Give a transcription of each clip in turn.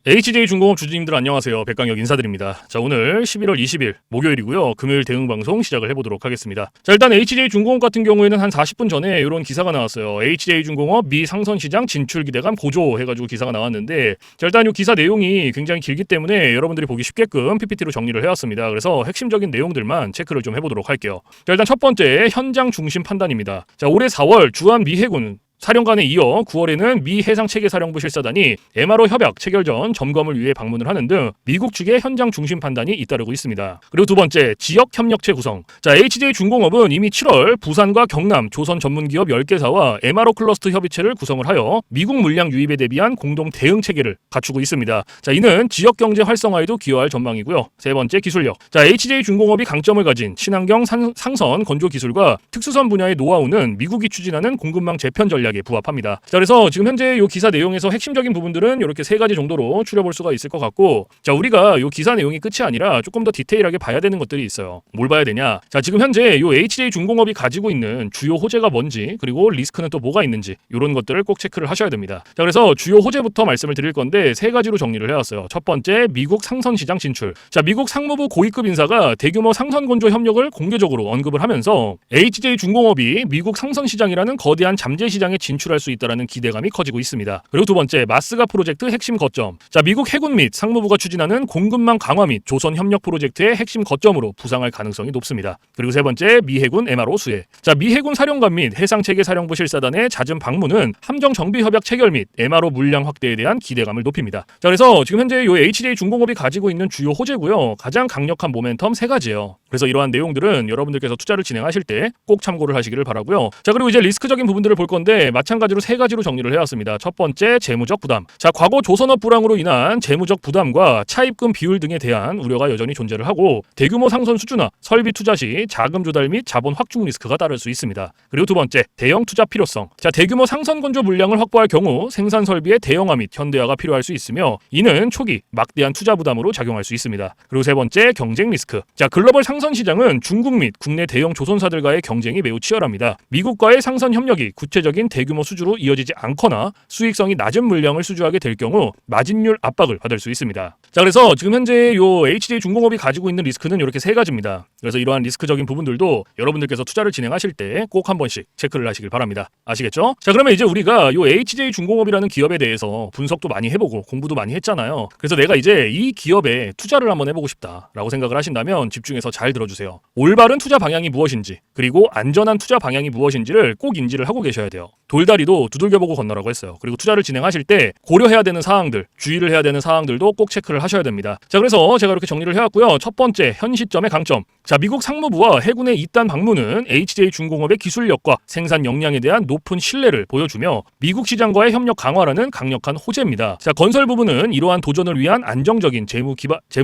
HJ중공업 주주님들 안녕하세요. 백강혁 인사드립니다. 자, 오늘 11월 20일 목요일이고요. 금요일 대응방송 시작을 해보도록 하겠습니다. 자, 일단 HJ중공업 같은 경우에는 한 40분 전에 이런 기사가 나왔어요. HJ중공업 미 상선시장 진출 기대감 고조 해가지고 기사가 나왔는데, 자, 일단 이 기사 내용이 굉장히 길기 때문에 여러분들이 보기 쉽게끔 PPT로 정리를 해왔습니다. 그래서 핵심적인 내용들만 체크를 좀 해보도록 할게요. 자, 일단 첫 번째 현장 중심 판단입니다. 자, 올해 4월 주한 미 해군 사령관에 이어 9월에는 미 해상체계사령부 실사단이 MRO 협약 체결 전 점검을 위해 방문을 하는 등 미국 측의 현장 중심 판단이 잇따르고 있습니다. 그리고 두 번째, 지역 협력체 구성. 자, HJ중공업은 이미 7월 부산과 경남 조선 전문기업 10개사와 MRO 클러스터 협의체를 구성을 하여 미국 물량 유입에 대비한 공동 대응 체계를 갖추고 있습니다. 자, 이는 지역 경제 활성화에도 기여할 전망이고요. 세 번째, 기술력. 자, HJ중공업이 강점을 가진 친환경 상선 건조 기술과 특수선 분야의 노하우는 미국이 추진하는 공급망 재편 전략 에 부합합니다. 자, 그래서 지금 현재 이 기사 내용에서 핵심적인 부분들은 이렇게 세 가지 정도로 추려볼 수가 있을 것 같고, 자, 우리가 이 기사 내용이 끝이 아니라 조금 더 디테일하게 봐야 되는 것들이 있어요. 뭘 봐야 되냐? 자, 지금 현재 이 HJ중공업이 가지고 있는 주요 호재가 뭔지, 그리고 리스크는 또 뭐가 있는지, 이런 것들을 꼭 체크를 하셔야 됩니다. 자, 그래서 주요 호재부터 말씀을 드릴 건데 세 가지로 정리를 해왔어요. 첫 번째, 미국 상선 시장 진출. 자, 미국 상무부 고위급 인사가 대규모 상선 건조 협력을 공개적으로 언급을 하면서 HJ중공업이 미국 상선 시장이라는 거대한 잠재 시장에 진출할 수 있다는 기대감이 커지고 있습니다. 그리고 두 번째, 마스가 프로젝트 핵심 거점. 자, 미국 해군 및 상무부가 추진하는 공급망 강화 및 조선 협력 프로젝트의 핵심 거점으로 부상할 가능성이 높습니다. 그리고 세 번째, 미 해군 MRO 수혜. 자, 미 해군 사령관 및 해상체계사령부 실사단의 잦은 방문은 함정 정비 협약 체결 및 MRO 물량 확대에 대한 기대감을 높입니다. 자, 그래서 지금 현재 이 HJ중공업이 가지고 있는 주요 호재고요. 가장 강력한 모멘텀 세 가지예요. 그래서 이러한 내용들은 여러분들께서 투자를 진행하실 때 꼭 참고를 하시기를 바라고요. 자, 그리고 이제 리스크적인 부분들을 볼 건데 마찬가지로 세 가지로 정리를 해왔습니다. 첫 번째, 재무적 부담. 자, 과거 조선업 불황으로 인한 재무적 부담과 차입금 비율 등에 대한 우려가 여전히 존재를 하고, 대규모 상선 수주나 설비 투자 시 자금 조달 및 자본 확충 리스크가 따를 수 있습니다. 그리고 두 번째, 대형 투자 필요성. 자, 대규모 상선 건조 물량을 확보할 경우 생산 설비의 대형화 및 현대화가 필요할 수 있으며, 이는 초기 막대한 투자 부담으로 작용할 수 있습니다. 그리고 세 번째, 경쟁 리스크. 자, 글로벌 상선 시장은 중국 및 국내 대형 조선사들과의 경쟁이 매우 치열합니다. 미국과의 상선 협력이 구체적인 대규모 수주로 이어지지 않거나 수익성이 낮은 물량을 수주하게 될 경우 마진율 압박을 받을 수 있습니다. 자, 그래서 지금 현재 요 HJ중공업이 가지고 있는 리스크는 이렇게 세 가지입니다. 그래서 이러한 리스크적인 부분들도 여러분들께서 투자를 진행하실 때 꼭 한 번씩 체크를 하시길 바랍니다. 아시겠죠? 자, 그러면 이제 우리가 요 HJ중공업이라는 기업에 대해서 분석도 많이 해보고 공부도 많이 했잖아요. 그래서 내가 이제 이 기업에 투자를 한번 해보고 싶다라고 생각을 하신다면 집중해서 잘 들어주세요. 올바른 투자 방향이 무엇인지, 그리고 안전한 투자 방향이 무엇인지를 꼭 인지를 하고 계셔야 돼요. 돌다리도 두들겨보고 건너라고 했어요. 그리고 투자를 진행하실 때 고려해야 되는 사항들, 주의를 해야 되는 사항들도 꼭 체크를 하셔야 됩니다. 자, 그래서 제가 이렇게 정리를 해왔고요. 첫 번째, 현 시점의 강점. 자, 미국 상무부와 해군의 이딴 방문은 HJ중공업의 기술력과 생산 역량에 대한 높은 신뢰를 보여주며 미국 시장과의 협력 강화라는 강력한 호재입니다. 자, 건설 부분은 이러한 도전을 위한 안정적인 재무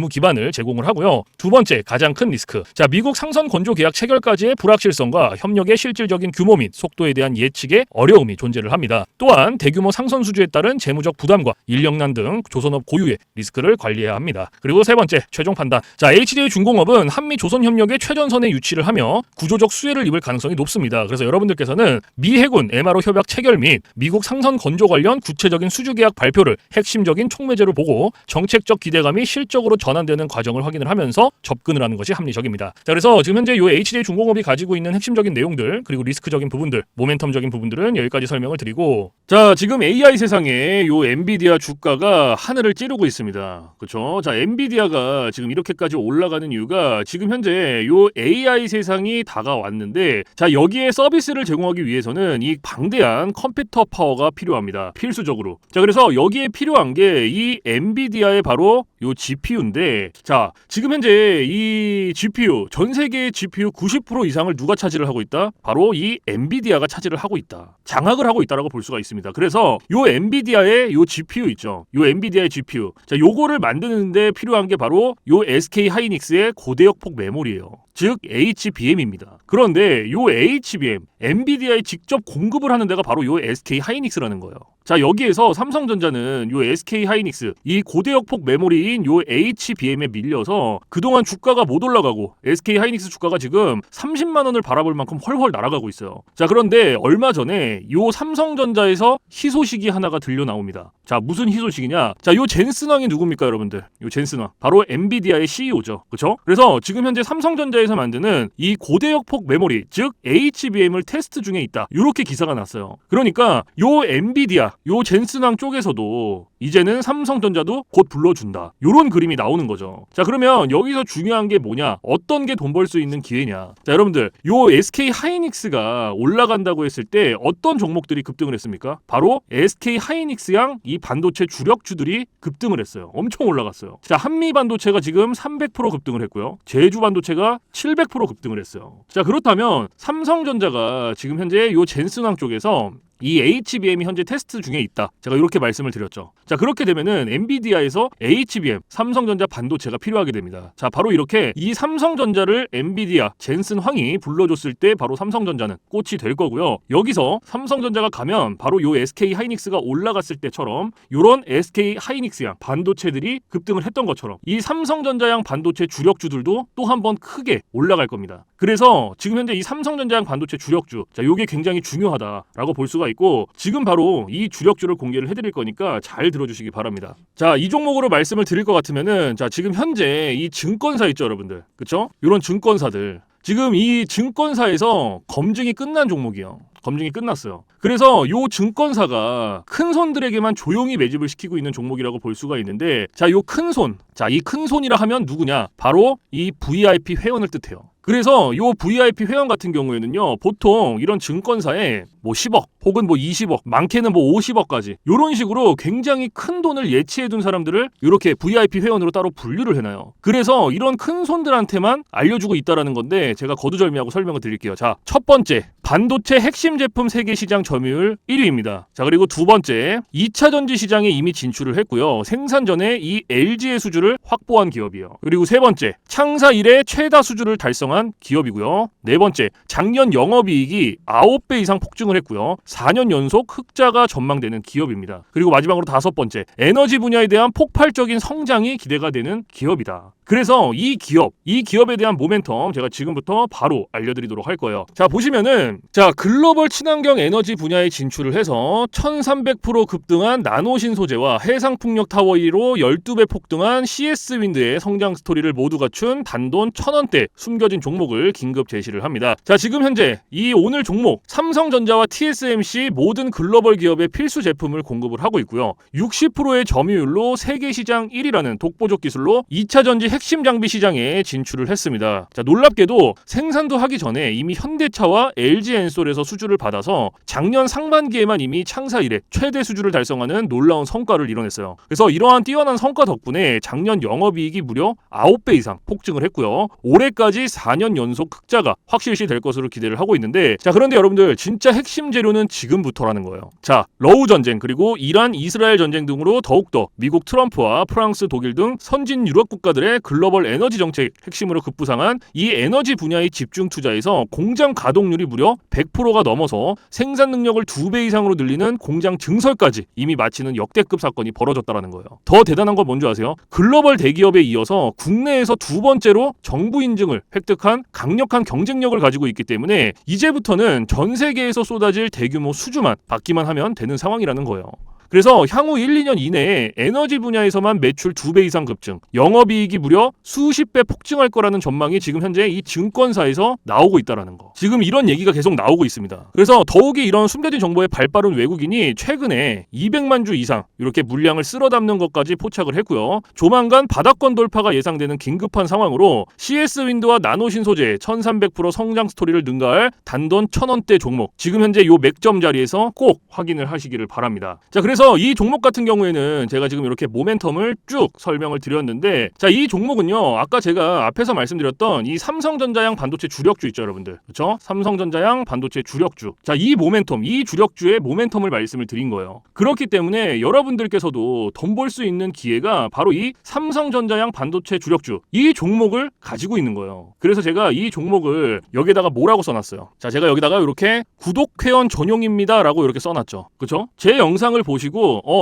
기반을 제공을 하고요. 두 번째, 가장 큰 리스크. 자, 미국 상선 건조 계약 체결까지의 불확실성과 협력의 실질적인 규모 및 속도에 대한 예측에 어려움이 존재를 합니다. 또한 대규모 상선 수주에 따른 재무적 부담과 인력난 등 조선업 고유의 리스크를 관리해야 합니다. 그리고 세 번째, 최종 판단. 자, HJ중공업은 한미 조선 협력의 최전선에 유치를 하며 구조적 수혜를 입을 가능성이 높습니다. 그래서 여러분들께서는 미 해군 MRO 협약 체결 및 미국 상선 건조 관련 구체적인 수주 계약 발표를 핵심적인 촉매제로 보고 정책적 기대감이 실적으로 전환되는 과정을 확인을 하면서 접근을 하는 것이 합리적입니다. 자, 그래서 지금 현재 이 HJ중공업이 가지고 있는 핵심적인 내용들, 그리고 리스크적인 부분들, 모멘텀적인 부분들은 여기까지 설명을 드리고, 자, 지금 AI 세상에 요 엔비디아 주가가 하늘을 찌르고 있습니다. 그렇죠? 자, 엔비디아가 지금 이렇게까지 올라가는 이유가 지금 현재 요 AI 세상이 다가왔는데, 자, 여기에 서비스를 제공하기 위해서는 이 방대한 컴퓨터 파워가 필요합니다. 필수적으로. 자, 그래서 여기에 필요한 게 이 엔비디아의 바로 요 GPU인데, 자, 지금 현재 이 GPU, 전 세계의 GPU 90% 이상을 누가 차지를 하고 있다? 바로 이 엔비디아가 차지를 하고 있다. 장악을 하고 있다라고 볼 수가 있습니다. 그래서 요 엔비디아의 요 GPU 있죠. 요 엔비디아의 GPU. 자, 요거를 만드는데 필요한 게 바로 요 SK 하이닉스의 고대역폭 메모리예요. 즉 HBM입니다. 그런데 요 HBM, 엔비디아에 직접 공급을 하는 데가 바로 요 SK 하이닉스라는 거예요. 자, 여기에서 삼성전자는 요 SK 하이닉스, 이 고대역폭 메모리인 요 HBM에 밀려서 그동안 주가가 못 올라가고 SK 하이닉스 주가가 지금 30만 원을 바라볼 만큼 헐헐 날아가고 있어요. 자, 그런데 얼마 전에 요 삼성전자에서 희소식이 하나가 들려 나옵니다. 자, 무슨 희소식이냐? 자, 요 젠슨왕이 누굽니까, 여러분들? 요 젠슨왕. 바로 엔비디아의 CEO죠. 그렇죠? 그래서 지금 현재 삼성전자에서 만드는 이 고대역폭 메모리, 즉 HBM을 테스트 중에 있다. 이렇게 기사가 났어요. 그러니까 요 엔비디아, 요 젠슨왕 쪽에서도 이제는 삼성전자도 곧 불러준다. 요런 그림이 나오는 거죠. 자, 그러면 여기서 중요한 게 뭐냐? 어떤 게 돈 벌 수 있는 기회냐? 자, 여러분들, 요 SK 하이닉스가 올라간다고 했을 때 어떤 종목들이 급등을 했습니까? 바로 SK 하이닉스양 이 반도체 주력주들이 급등을 했어요. 엄청 올라갔어요. 자, 한미 반도체가 지금 300% 급등을 했고요. 제주 반도체가 700% 급등을 했어요. 자, 그렇다면 삼성전자가 지금 현재 요 젠슨왕 쪽에서 이 HBM이 현재 테스트 중에 있다. 제가 이렇게 말씀을 드렸죠. 자, 그렇게 되면은 엔비디아에서 HBM, 삼성전자 반도체가 필요하게 됩니다. 자, 바로 이렇게 이 삼성전자를 엔비디아, 젠슨황이 불러줬을 때 바로 삼성전자는 꽃이 될 거고요. 여기서 삼성전자가 가면 바로 요 SK 하이닉스가 올라갔을 때처럼 요런 SK 하이닉스양 반도체들이 급등을 했던 것처럼 이 삼성전자양 반도체 주력주들도 또 한 번 크게 올라갈 겁니다. 그래서 지금 현재 이 삼성전자양 반도체 주력주, 자, 요게 굉장히 중요하다라고 볼 수가 있고 지금 바로 이 주력주를 공개를 해드릴 거니까 잘 들어주시기 바랍니다. 자, 이 종목으로 말씀을 드릴 것 같으면은 자, 지금 현재 이 증권사 있죠, 여러분들, 그쵸? 이런 증권사들 지금 이 증권사에서 검증이 끝난 종목이에요. 검증이 끝났어요. 그래서 요 증권사가 큰 손들에게만 조용히 매집을 시키고 있는 종목이라고 볼 수가 있는데, 자, 요 큰 손, 자, 이 큰 손이라 하면 누구냐? 바로 이 VIP 회원을 뜻해요. 그래서 요 VIP 회원 같은 경우에는요, 보통 이런 증권사에 뭐 10억 혹은 뭐 20억, 많게는 뭐 50억까지 요런 식으로 굉장히 큰 돈을 예치해둔 사람들을 이렇게 VIP 회원으로 따로 분류를 해놔요. 그래서 이런 큰 손들한테만 알려주고 있다라는 건데 제가 거두절미하고 설명을 드릴게요. 자, 첫 번째, 반도체 핵심 제품 세계 시장 점유율 1위입니다. 자, 그리고 두 번째, 2차 전지 시장에 이미 진출을 했고요. 생산 전에 이 LG의 수주를 확보한 기업이에요. 그리고 세 번째, 창사 이래 최다 수주를 달성한 기업이고요. 네 번째, 작년 영업이익이 9배 이상 폭증을 했고요. 4년 연속 흑자가 전망되는 기업입니다. 그리고 마지막으로 다섯 번째, 에너지 분야에 대한 폭발적인 성장이 기대가 되는 기업이다. 그래서 이 기업에 대한 모멘텀 제가 지금부터 바로 알려드리도록 할 거예요. 자, 보시면은 자, 글로벌 친환경 에너지 분야에 진출을 해서 1300% 급등한 나노신 소재와 해상풍력 타워 1위로 12배 폭등한 CS윈드의 성장 스토리를 모두 갖춘 단돈 1000원대 숨겨진 종목을 긴급 제시를 합니다. 자, 지금 현재 이 오늘 종목 삼성전자와 TSMC 모든 글로벌 기업의 필수 제품을 공급을 하고 있고요. 60%의 점유율로 세계 시장 1위라는 독보적 기술로 2차 전지 핵심 장비 시장에 진출을 했습니다. 자, 놀랍게도 생산도 하기 전에 이미 현대차와 LG엔솔에서 수주를 받아서 작년 상반기에만 이미 창사 이래 최대 수주를 달성하는 놀라운 성과를 이뤄냈어요. 그래서 이러한 뛰어난 성과 덕분에 작년 영업이익이 무려 9배 이상 폭증을 했고요. 올해까지 4년 연속 흑자가 확실시 될 것으로 기대를 하고 있는데, 자, 그런데 여러분들 진짜 핵심 재료는 지금부터라는 거예요. 자, 러우 전쟁 그리고 이란 이스라엘 전쟁 등으로 더욱더 미국 트럼프와 프랑스 독일 등 선진 유럽 국가들의 글로벌 에너지 정책 핵심으로 급부상한 이 에너지 분야의 집중 투자에서 공장 가동률이 무려 100%가 넘어서 생산 능력을 2배 이상으로 늘리는 공장 증설까지 이미 마치는 역대급 사건이 벌어졌다는 거예요. 더 대단한 건 뭔지 아세요? 글로벌 대기업에 이어서 국내에서 두 번째로 정부 인증을 획득한 강력한 경쟁력을 가지고 있기 때문에 이제부터는 전 세계에서 쏟아질 대규모 수주만 받기만 하면 되는 상황이라는 거예요. 그래서 향후 1, 2년 이내에 에너지 분야에서만 매출 2배 이상 급증, 영업이익이 무려 수십 배 폭증할 거라는 전망이 지금 현재 이 증권사에서 나오고 있다는 거. 지금 이런 얘기가 계속 나오고 있습니다. 그래서 더욱이 이런 숨겨진 정보에 발빠른 외국인이 최근에 200만 주 이상 이렇게 물량을 쓸어 담는 것까지 포착을 했고요. 조만간 바닥권 돌파가 예상되는 긴급한 상황으로 CS윈드와 나노신 소재 1300% 성장 스토리를 능가할 단돈 1000원대 종목, 지금 현재 요 맥점 자리에서 꼭 확인을 하시기를 바랍니다. 자, 그래서 그래서 이 종목 같은 경우에는 제가 지금 이렇게 모멘텀을 쭉 설명을 드렸는데, 자, 이 종목은요, 아까 제가 앞에서 말씀드렸던 이 삼성전자양 반도체 주력주 있죠, 여러분들. 그렇죠? 삼성전자양 반도체 주력주. 자, 이 모멘텀, 이 주력주의 모멘텀을 말씀을 드린 거예요. 그렇기 때문에 여러분들께서도 돈 벌 수 있는 기회가 바로 이 삼성전자양 반도체 주력주, 이 종목을 가지고 있는 거예요. 그래서 제가 이 종목을 여기다가 뭐라고 써놨어요. 자, 제가 여기다가 이렇게 구독회원 전용입니다 라고 이렇게 써놨죠. 그쵸? 제 영상을 보시고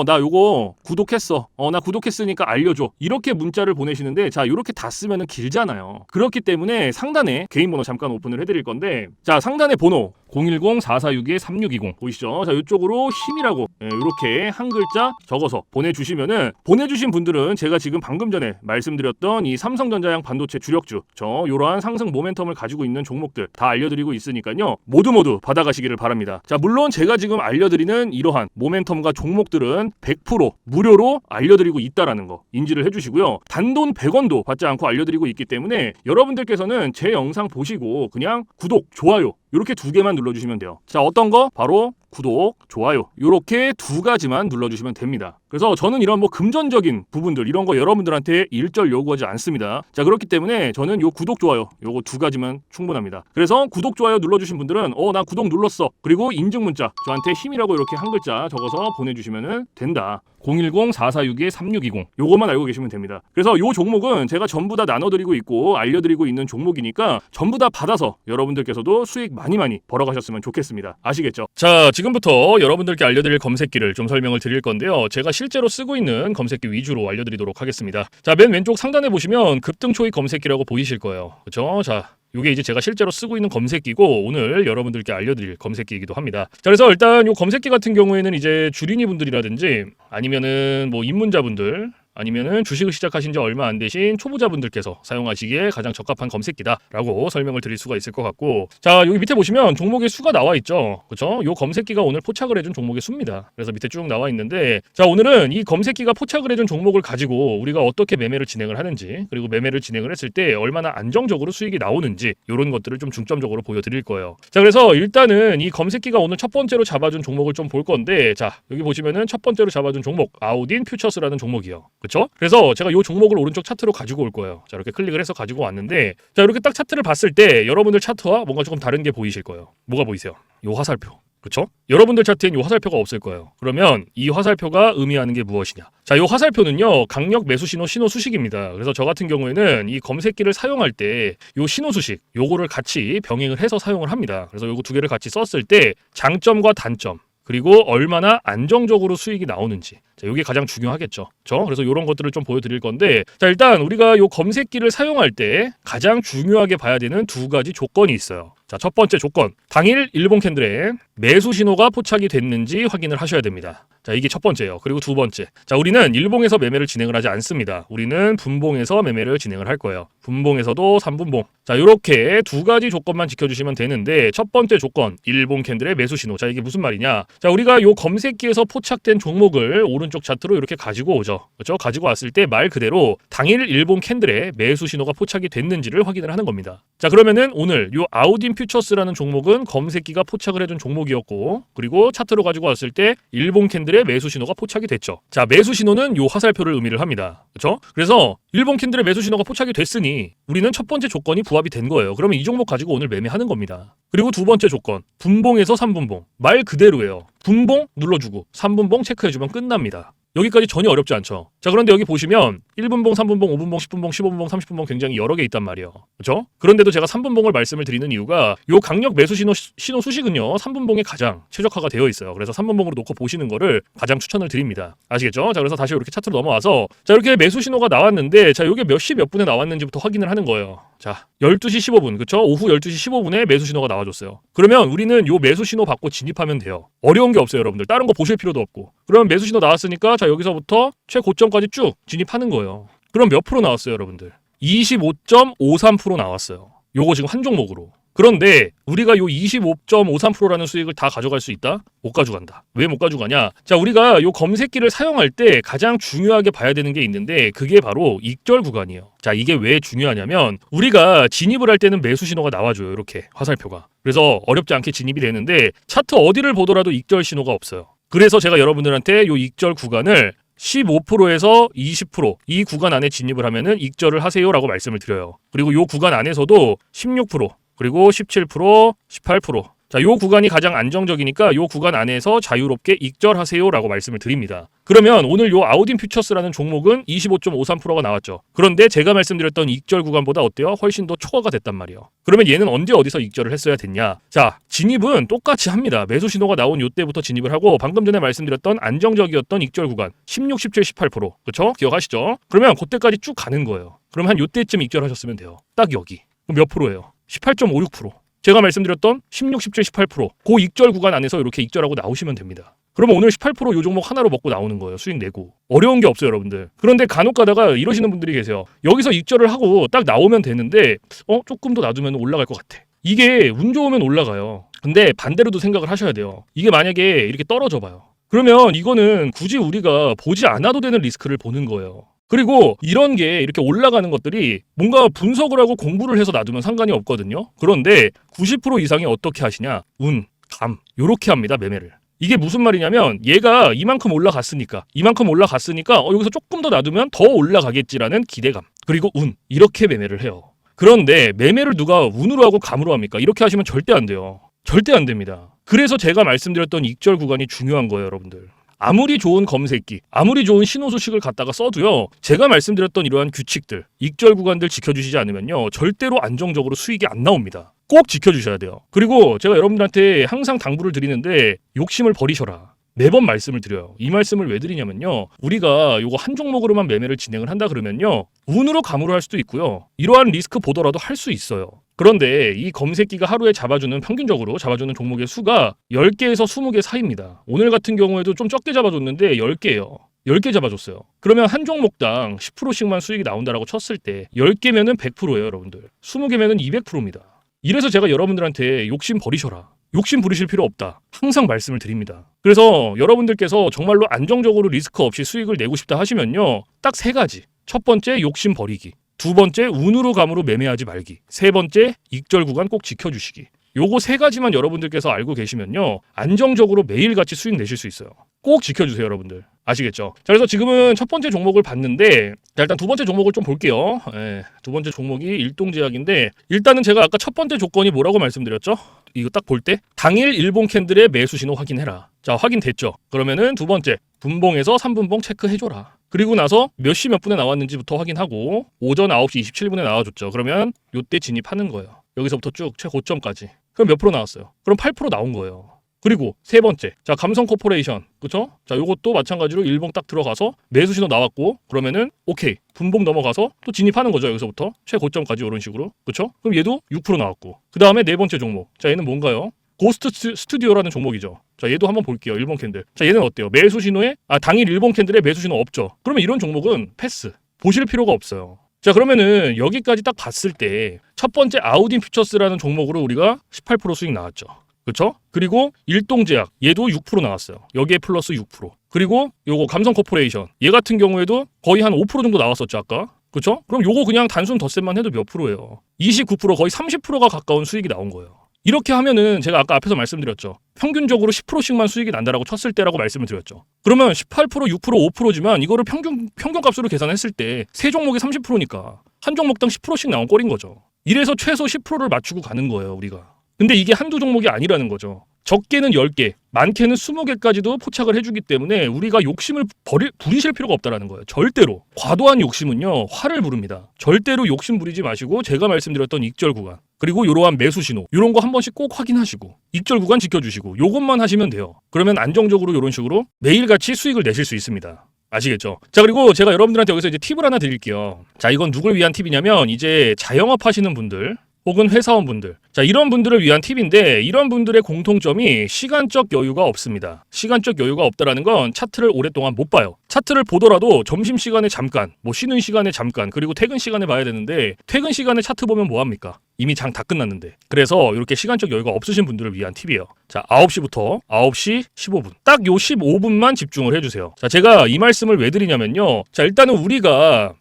나 요거 구독했어, 나 구독했으니까 알려줘, 이렇게 문자를 보내시는데, 자, 이렇게 다 쓰면은 길잖아요. 그렇기 때문에 상단에 개인 번호 잠깐 오픈을 해드릴 건데, 자, 상단에 번호 010-4462-3620 보이시죠? 자, 이쪽으로 힘이라고 이렇게 한 글자 적어서 보내주시면은, 보내주신 분들은 제가 지금 방금 전에 말씀드렸던 이 삼성전자양 반도체 주력주, 요러한 상승 모멘텀을 가지고 있는 종목들 다 알려드리고 있으니까요, 모두 받아가시기를 바랍니다. 자, 물론 제가 지금 알려드리는 이러한 모멘텀과 종목들은 100% 무료로 알려드리고 있다라는 거 인지를 해주시고요. 단돈 100원도 받지 않고 알려드리고 있기 때문에 여러분들께서는 제 영상 보시고 그냥 구독, 좋아요 이렇게 2개만 눌러주시면 돼요. 자, 어떤 거? 바로 구독, 좋아요 이렇게 2가지만 눌러주시면 됩니다. 그래서 저는 이런 금전적인 부분들 이런 거 여러분들한테 일절 요구하지 않습니다. 자, 그렇기 때문에 저는 요 구독, 좋아요 요거 2가지만 충분합니다. 그래서 구독, 좋아요 눌러주신 분들은 나 구독 눌렀어, 그리고 인증 문자 저한테 힘이라고 이렇게 한 글자 적어서 보내주시면 된다. 010-4462-3620 요것만 알고 계시면 됩니다. 그래서 요 종목은 제가 전부 다 나눠드리고 있고 알려드리고 있는 종목이니까 전부 다 받아서 여러분들께서도 수익 많이 벌어가셨으면 좋겠습니다. 아시겠죠? 자, 지금부터 여러분들께 알려드릴 검색기를 좀 설명을 드릴 건데요. 제가 실제로 쓰고 있는 검색기 위주로 알려드리도록 하겠습니다. 자, 맨 왼쪽 상단에 보시면 급등 초입 검색기라고 보이실 거예요. 그렇죠? 자, 이게 이제 제가 실제로 쓰고 있는 검색기고 오늘 여러분들께 알려드릴 검색기이기도 합니다. 자, 그래서 일단 이 검색기 같은 경우에는 이제 주린이 분들이라든지 아니면은 입문자분들 아니면은 주식을 시작하신 지 얼마 안 되신 초보자분들께서 사용하시기에 가장 적합한 검색기다라고 설명을 드릴 수가 있을 것 같고, 자, 여기 밑에 보시면 종목의 수가 나와 있죠. 그렇죠? 요 검색기가 오늘 포착을 해준 종목의 수입니다. 그래서 밑에 쭉 나와 있는데, 자, 오늘은 이 검색기가 포착을 해준 종목을 가지고 우리가 어떻게 매매를 진행을 하는지, 그리고 매매를 진행을 했을 때 얼마나 안정적으로 수익이 나오는지 이런 것들을 좀 중점적으로 보여드릴 거예요. 자, 그래서 일단은 이 검색기가 오늘 첫 번째로 잡아준 종목을 좀 볼 건데, 자, 여기 보시면은 첫 번째로 잡아준 종목 아우딘 퓨처스라는 종목이요. 그렇죠? 그래서 제가 이 종목을 오른쪽 차트로 가지고 올 거예요. 자, 이렇게 클릭을 해서 가지고 왔는데, 자, 이렇게 딱 차트를 봤을 때 여러분들 차트와 뭔가 조금 다른 게 보이실 거예요. 뭐가 보이세요? 요 화살표. 그렇죠? 여러분들 차트엔 이 화살표가 없을 거예요. 그러면 이 화살표가 의미하는 게 무엇이냐? 자, 이 화살표는요, 강력 매수 신호 수식입니다. 그래서 저 같은 경우에는 이 검색기를 사용할 때 이 신호 수식 요거를 같이 병행을 해서 사용을 합니다. 그래서 요거 2개를 같이 썼을 때 장점과 단점, 그리고 얼마나 안정적으로 수익이 나오는지, 자, 이게 가장 중요하겠죠. 그래서 이런 것들을 좀 보여드릴 건데, 자, 일단 우리가 이 검색기를 사용할 때 가장 중요하게 봐야 되는 2가지 조건이 있어요. 자, 첫 번째 조건, 당일 일본 캔들에 매수 신호가 포착이 됐는지 확인을 하셔야 됩니다. 자, 이게 첫 번째예요. 그리고 두 번째, 자, 우리는 일봉에서 매매를 진행을 하지 않습니다. 우리는 분봉에서 매매를 진행을 할 거예요. 분봉에서도 3분봉. 자, 이렇게 2가지 조건만 지켜주시면 되는데, 첫 번째 조건, 일본 캔들의 매수 신호. 자, 이게 무슨 말이냐? 자, 우리가 이 검색기에서 포착된 종목을 오른쪽 차트로 이렇게 가지고 오죠. 그렇죠? 가지고 왔을 때 말 그대로 당일 일본 캔들의 매수 신호가 포착이 됐는지를 확인을 하는 겁니다. 자, 그러면은 오늘 이 아우딘 퓨처스라는 종목은 검색기가 포착을 해준 종목이었고, 그리고 차트로 가지고 왔을 때 일본 캔들의 매수 신호가 포착이 됐죠. 자, 매수 신호는 이 화살표를 의미를 합니다. 그렇죠? 그래서 일본 캔들의 매수 신호가 포착이 됐으니 우리는 첫 번째 조건이 부합이 된 거예요. 그러면 이 종목 가지고 오늘 매매하는 겁니다. 그리고 두 번째 조건, 분봉에서 3분봉. 말 그대로예요. 분봉 눌러주고 3분봉 체크해주면 끝납니다. 여기까지 전혀 어렵지 않죠. 자, 그런데 여기 보시면 1분봉, 3분봉, 5분봉, 10분봉, 15분봉, 30분봉 굉장히 여러 개 있단 말이에요. 그렇죠? 그런데도 제가 3분봉을 말씀을 드리는 이유가 요 강력 매수 신호 수식은요 3분봉에 가장 최적화가 되어 있어요. 그래서 3분봉으로 놓고 보시는 거를 가장 추천을 드립니다. 아시겠죠? 자, 그래서 다시 이렇게 차트로 넘어와서, 자, 이렇게 매수 신호가 나왔는데, 자, 요게 몇 시 몇 분에 나왔는지부터 확인을 하는 거예요. 자, 12시 15분, 그쵸? 오후 12시 15분에 매수 신호가 나와줬어요. 그러면 우리는 요 매수 신호 받고 진입하면 돼요. 어려운 게 없어요, 여러분들. 다른 거 보실 필요도 없고. 그러면 매수 신호 나왔으니까, 자, 여기서부터 최고점까지 쭉 진입하는 거예요. 그럼 몇 프로 나왔어요, 여러분들? 25.53% 나왔어요. 요거 지금 한 종목으로. 그런데 우리가 요 25.53%라는 수익을 다 가져갈 수 있다? 못 가져간다. 왜 못 가져가냐? 자, 우리가 요 검색기를 사용할 때 가장 중요하게 봐야 되는 게 있는데, 그게 바로 익절 구간이에요. 자, 이게 왜 중요하냐면, 우리가 진입을 할 때는 매수 신호가 나와줘요. 이렇게 화살표가. 그래서 어렵지 않게 진입이 되는데, 차트 어디를 보더라도 익절 신호가 없어요. 그래서 제가 여러분들한테 요 익절 구간을 15%에서 20% 이 구간 안에 진입을 하면은 익절을 하세요라고 말씀을 드려요. 그리고 요 구간 안에서도 16% 그리고 17%, 18%. 자, 요 구간이 가장 안정적이니까 요 구간 안에서 자유롭게 익절하세요라고 말씀을 드립니다. 그러면 오늘 요 아우딘 퓨처스라는 종목은 25.53%가 나왔죠. 그런데 제가 말씀드렸던 익절 구간보다 어때요? 훨씬 더 초과가 됐단 말이에요. 그러면 얘는 언제 어디서 익절을 했어야 됐냐? 자, 진입은 똑같이 합니다. 매수 신호가 나온 요때부터 진입을 하고 방금 전에 말씀드렸던 안정적이었던 익절 구간 16, 17, 18%. 그쵸? 기억하시죠? 그러면 그때까지 쭉 가는 거예요. 그럼 한 요때쯤 익절하셨으면 돼요. 딱 여기. 그럼 몇 프로예요? 18.56%. 제가 말씀드렸던 16, 17, 18% 그 익절 구간 안에서 이렇게 익절하고 나오시면 됩니다. 그러면 오늘 18%요 종목 하나로 먹고 나오는 거예요. 수익 내고. 어려운 게 없어요, 여러분들. 그런데 간혹 가다가 이러시는 분들이 계세요. 여기서 익절을 하고 딱 나오면 되는데 조금 더 놔두면 올라갈 것 같아. 이게 운 좋으면 올라가요. 근데 반대로도 생각을 하셔야 돼요. 이게 만약에 이렇게 떨어져 봐요. 그러면 이거는 굳이 우리가 보지 않아도 되는 리스크를 보는 거예요. 그리고 이런 게 이렇게 올라가는 것들이 뭔가 분석을 하고 공부를 해서 놔두면 상관이 없거든요. 그런데 90% 이상이 어떻게 하시냐? 운, 감 요렇게 합니다. 매매를. 이게 무슨 말이냐면 얘가 이만큼 올라갔으니까 여기서 조금 더 놔두면 더 올라가겠지라는 기대감 그리고 운 이렇게 매매를 해요. 그런데 매매를 누가 운으로 하고 감으로 합니까? 이렇게 하시면 절대 안 돼요. 절대 안 됩니다. 그래서 제가 말씀드렸던 익절 구간이 중요한 거예요, 여러분들. 아무리 좋은 검색기, 아무리 좋은 신호 수식을 갖다가 써도요. 제가 말씀드렸던 이러한 규칙들, 익절 구간들 지켜주시지 않으면요. 절대로 안정적으로 수익이 안 나옵니다. 꼭 지켜주셔야 돼요. 그리고 제가 여러분들한테 항상 당부를 드리는데 욕심을 버리셔라. 매번 말씀을 드려요. 이 말씀을 왜 드리냐면요. 우리가 요거 한 종목으로만 매매를 진행을 한다 그러면요. 운으로 감으로 할 수도 있고요. 이러한 리스크 보더라도 할 수 있어요. 그런데 이 검색기가 하루에 평균적으로 잡아주는 종목의 수가 10개에서 20개 사이입니다. 오늘 같은 경우에도 좀 적게 잡아줬는데 10개예요. 10개 잡아줬어요. 그러면 한 종목당 10%씩만 수익이 나온다라고 쳤을 때 10개면은 100%예요, 여러분들. 20개면은 200%입니다. 이래서 제가 여러분들한테 욕심 버리셔라. 욕심 부리실 필요 없다. 항상 말씀을 드립니다. 그래서 여러분들께서 정말로 안정적으로 리스크 없이 수익을 내고 싶다 하시면요. 딱 3가지. 첫 번째, 욕심 버리기. 두 번째, 운으로 감으로 매매하지 말기. 세 번째, 익절 구간 꼭 지켜주시기. 요거 3가지만 여러분들께서 알고 계시면요. 안정적으로 매일같이 수익 내실 수 있어요. 꼭 지켜주세요, 여러분들. 아시겠죠? 자, 그래서 지금은 첫 번째 종목을 봤는데 자, 일단 두 번째 종목을 좀 볼게요. 두 번째 종목이 일동제약인데 일단은 제가 아까 첫 번째 조건이 뭐라고 말씀드렸죠? 이거 딱 볼 때 당일 일본 캔들의 매수 신호 확인해라. 자, 확인됐죠? 그러면은 두 번째 분봉에서 3분봉 체크해줘라. 그리고 나서 몇 시 몇 분에 나왔는지부터 확인하고 오전 9시 27분에 나와줬죠. 그러면 요때 진입하는 거예요. 여기서부터 쭉 최고점까지. 그럼 몇 프로 나왔어요? 그럼 8% 나온 거예요. 그리고 세 번째, 자, 감성 코퍼레이션, 그쵸? 자, 요것도 마찬가지로 일봉 딱 들어가서 매수 신호 나왔고, 그러면은 오케이, 분봉 넘어가서 또 진입하는 거죠. 여기서부터 최고점까지 이런 식으로, 그쵸? 그럼 얘도 6% 나왔고, 그 다음에 네 번째 종목, 자, 얘는 뭔가요? 고스트 스튜디오라는 종목이죠. 자, 얘도 한번 볼게요. 일본 캔들. 자, 얘는 어때요? 매수 신호에 당일 일본 캔들에 매수 신호 없죠. 그러면 이런 종목은 패스. 보실 필요가 없어요. 자, 그러면은 여기까지 딱 봤을 때 첫 번째 아우딘 퓨처스라는 종목으로 우리가 18% 수익 나왔죠. 그렇죠? 그리고 일동제약 얘도 6% 나왔어요. 여기에 플러스 6%. 그리고 요거 감성 코퍼레이션 얘 같은 경우에도 거의 한 5% 정도 나왔었죠, 아까. 그렇죠? 그럼 요거 그냥 단순 덧셈만 해도 몇 프로예요? 29% 거의 30%가 가까운 수익이 나온 거예요. 이렇게 하면은 제가 아까 앞에서 말씀드렸죠. 평균적으로 10%씩만 수익이 난다라고 쳤을 때라고 말씀을 드렸죠. 그러면 18%, 6%, 5%지만 이거를 평균값으로 계산했을 때 세 종목이 30%니까 한 종목당 10%씩 나온 꼴인 거죠. 이래서 최소 10%를 맞추고 가는 거예요, 우리가. 근데 이게 한두 종목이 아니라는 거죠. 적게는 10개, 많게는 20개까지도 포착을 해주기 때문에 우리가 욕심을 부리실 필요가 없다는 거예요. 절대로. 과도한 욕심은요, 화를 부릅니다. 절대로 욕심 부리지 마시고 제가 말씀드렸던 익절 구간, 그리고 이러한 매수 신호, 이런 거 한 번씩 꼭 확인하시고 익절 구간 지켜주시고 요것만 하시면 돼요. 그러면 안정적으로 이런 식으로 매일같이 수익을 내실 수 있습니다. 아시겠죠? 자, 그리고 제가 여러분들한테 여기서 이제 팁을 하나 드릴게요. 자, 이건 누굴 위한 팁이냐면 이제 자영업 하시는 분들 혹은 회사원분들, 자, 이런 분들을 위한 팁인데 이런 분들의 공통점이 시간적 여유가 없습니다. 시간적 여유가 없다라는 건 차트를 오랫동안 못 봐요. 차트를 보더라도 점심시간에 잠깐, 뭐 쉬는 시간에 잠깐, 그리고 퇴근 시간에 봐야 되는데 퇴근 시간에 차트 보면 뭐합니까? 이미 장 다 끝났는데. 그래서 이렇게 시간적 여유가 없으신 분들을 위한 팁이에요. 자, 9시부터 9시 15분. 딱 요 15분만 집중을 해주세요. 자, 제가 이 말씀을 왜 드리냐면요. 자, 일단은 우리가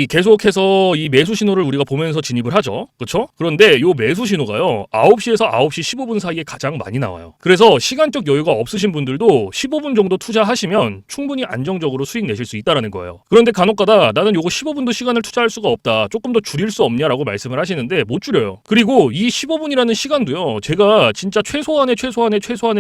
계속해서 이 매수 신호를 우리가 보면서 진입을 하죠. 그렇죠? 그런데 요 매수 신호가요. 시가요 9시에서 9시 15분 사이에 가장 많이 나와요. 그래서 시간적 여유가 없으신 분들도 15분 정도 투자하시면 충분히 안정적으로 수익 내실 수 있다는 거예요. 그런데 간혹가다 나는 요거 15분도 시간을 투자할 수가 없다, 조금 더 줄일 수 없냐라고 말씀을 하시는데 못 줄여요. 그리고 이 15분이라는 시간도요, 제가 진짜 최소한의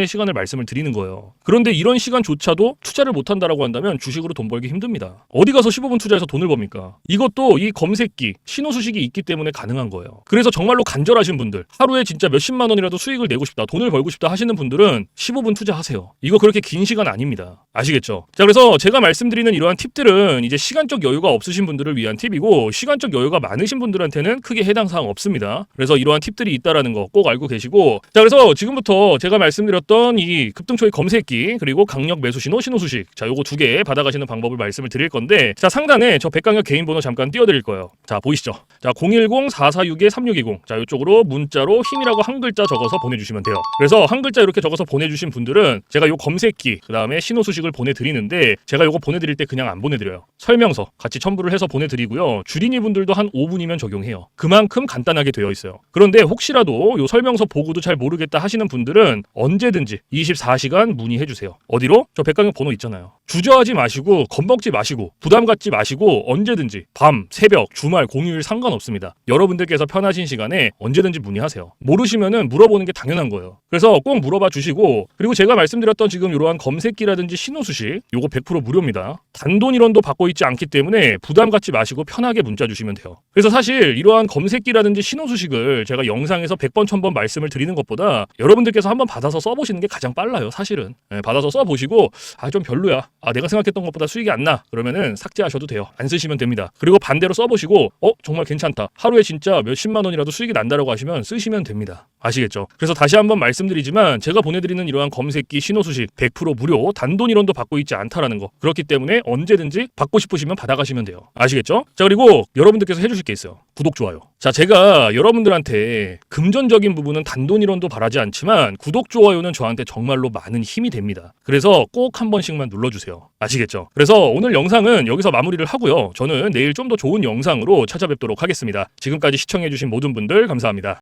시간을 말씀을 드리는 거예요. 그런데 이런 시간조차도 투자를 못한다라고 한다면 주식으로 돈 벌기 힘듭니다. 어디 가서 15분 투자해서 돈을 법니까? 이것도 이 검색기, 신호수식이 있기 때문에 가능한 거예요. 그래서 정말로 간절하신 분들, 하루에 진짜 몇십만 원이라도 수익을 내고 싶다, 돈을 벌고 싶다 하시는 분들은 15분 투자하세요. 이거 그렇게 긴 시간 아닙니다. 아시겠죠? 자, 그래서 제가 말씀드리는 이러한 팁들은 이제 시간적 여유가 없으신 분들을 위한 팁이고, 시간적 여유가 많으신 분들한테는 크게 해당 사항 없습니다. 그래서 이러한 팁들이 있다라는 거 꼭 알고 계시고, 자, 그래서 지금부터 제가 말씀드렸던 이 급등초의 검색기, 그리고 강력 매수 신호, 신호수식, 자, 요거 두 개 받아가시는 방법을 말씀을 드릴 건데, 자, 상단에 저 백강혁 개인 번호 잠깐 띄워드릴 거예요. 자, 보이시죠? 자, 010-446-3620, 자, 요쪽으로 문자로 힘이라고 한 글자 적어서 보내주시면 돼요. 그래서 한 글자 이렇게 적어서 보내주신 분들은 제가 요 검색기, 그 다음에 신호수식을 보내드리는데, 제가 요거 보내드릴 때 그냥 안 보내드려요. 설명서 같이 첨부를 해서 보내드리고요. 주린이 분들도 한 5분이면 적용해요. 그만큼 간단하게 되어 있어요. 그런데 혹시라도 요 설명서 보고도 잘 모르겠다 하시는 분들은 언제든지 24시간 문의해주세요. 어디로? 저 백강혁 번호 있잖아요. 주저하지 마시고, 겁먹지 마시고, 부담 갖지 마시고, 언제든지 밤, 새벽, 주말, 공휴일 상관없습니다. 여러분들께서 편하신 시간에 언제든지 문의하세요. 모르시면은 물어보는 게 당연한 거예요. 그래서 꼭 물어봐 주시고, 그리고 제가 말씀드렸던 지금 이러한 검색기라든지 신호수식, 요거 100% 무료입니다. 단돈 1원도 받고 있지 않기 때문에 부담 갖지 마시고 편하게 문자 주시면 돼요. 그래서 사실 이러한 검색기라든지 신호수식을 제가 영상에서 100번 1000번 말씀을 드리는 것보다 여러분들께서 한번 받아서 써보시는 게 가장 빨라요. 사실은 받아서 써보시고, 좀 별로야, 내가 생각했던 것보다 수익이 안 나, 그러면은 삭제하셔도 돼요. 안 쓰시면 됩니다. 그리고 반대로 써보시고 정말 괜찮다, 하루에 진짜 몇십만 원이라도 수익이 난다라고 하시면 쓰시면 됩니다. 아시겠죠? 그래서 다시 한번 말씀드리지만 제가 보내드리는 이러한 검색기, 신호수식 100% 무료, 단돈 1원도 받고 있지 않다라는 거, 그렇기 때문에 언제든지 받고 싶으시면 받아가시면 돼요. 아시겠죠? 자, 그리고 여러분들께서 해주실 게 있어요. 구독, 좋아요. 자, 제가 여러분들한테 금전적인 부분은 단돈 1원도 바라지 않지만 구독, 좋아요는 저한테 정말로 많은 힘이 됩니다. 그래서 꼭 한 번씩만 눌러주세요. 아시겠죠? 그래서 오늘 영상은 여기서 마무리를 하고요. 저는 내일 좀 더 좋은 영상으로 찾아뵙도록 하겠습니다. 지금까지 시청해주신 모든 분들 감사합니다.